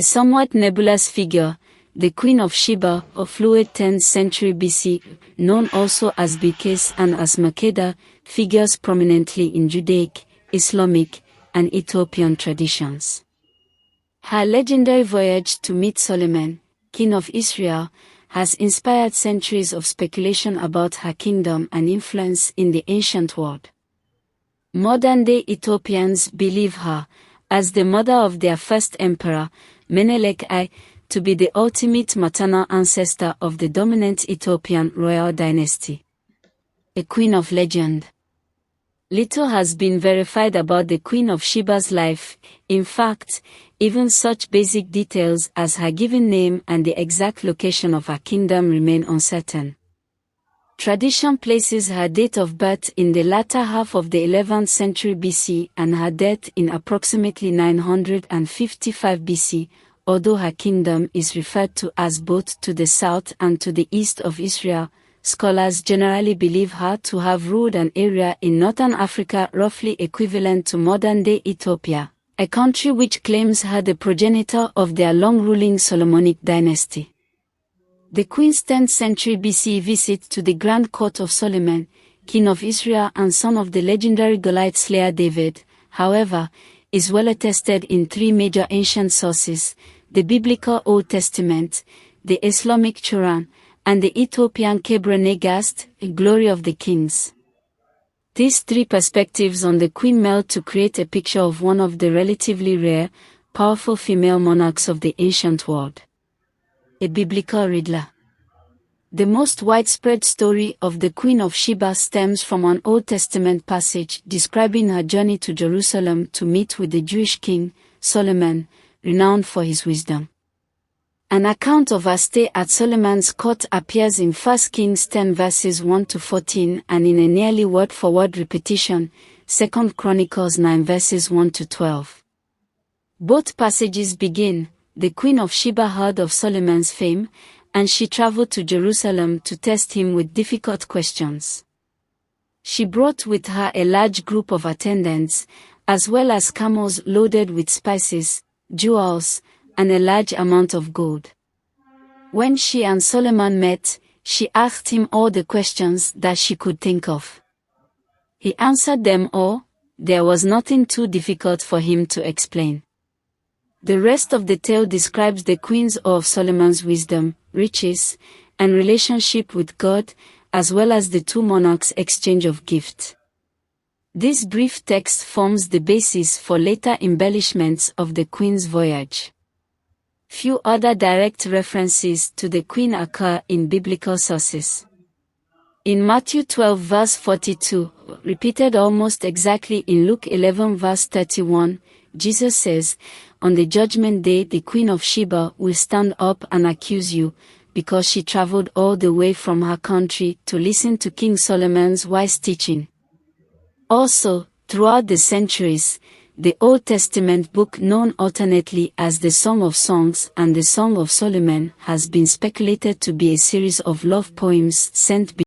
A somewhat nebulous figure, the Queen of Sheba, of fluid 10th century BC, known also as Balkis and as Makeda, figures prominently in Judaic, Islamic, and Ethiopian traditions. Her legendary voyage to meet Solomon, king of Israel, has inspired centuries of speculation about her kingdom and influence in the ancient world. Modern-day Ethiopians believe her, as the mother of their first emperor, Menelik I, to be the ultimate maternal ancestor of the dominant Ethiopian royal dynasty. A queen of legend. Little has been verified about the Queen of Sheba's life. In fact, even such basic details as her given name and the exact location of her kingdom remain uncertain. Tradition places her date of birth in the latter half of the 11th century BC and her death in approximately 955 BC, although her kingdom is referred to as both to the south and to the east of Israel. Scholars generally believe her to have ruled an area in northern Africa roughly equivalent to modern-day Ethiopia, a country which claims her the progenitor of their long-ruling Solomonic dynasty. The Queen's 10th century BC visit to the Grand Court of Solomon, king of Israel and son of the legendary Goliath slayer David, however, is well attested in three major ancient sources: the Biblical Old Testament, the Islamic Quran, and the Ethiopian Kebre Negast, Glory of the Kings. These three perspectives on the Queen meld to create a picture of one of the relatively rare, powerful female monarchs of the ancient world. A biblical riddler. The most widespread story of the Queen of Sheba stems from an Old Testament passage describing her journey to Jerusalem to meet with the Jewish king, Solomon, renowned for his wisdom. An account of her stay at Solomon's court appears in 1 Kings 10 verses 1 to 14 and in a nearly word-for-word repetition, 2 Chronicles 9 verses 1 to 12. Both passages begin, "The Queen of Sheba heard of Solomon's fame, and she traveled to Jerusalem to test him with difficult questions. She brought with her a large group of attendants, as well as camels loaded with spices, jewels, and a large amount of gold. When she and Solomon met, she asked him all the questions that she could think of. He answered them all. There was nothing too difficult for him to explain." The rest of the tale describes the Queen's awe of Solomon's wisdom, riches, and relationship with God, as well as the two monarchs' exchange of gifts. This brief text forms the basis for later embellishments of the Queen's voyage. Few other direct references to the Queen occur in biblical sources. In Matthew 12 verse 42, repeated almost exactly in Luke 11 verse 31, Jesus says, "On the judgment day the Queen of Sheba will stand up and accuse you, because she traveled all the way from her country to listen to King Solomon's wise teaching." Also, throughout the centuries, the Old Testament book known alternately as the Song of Songs and the Song of Solomon has been speculated to be a series of love poems sent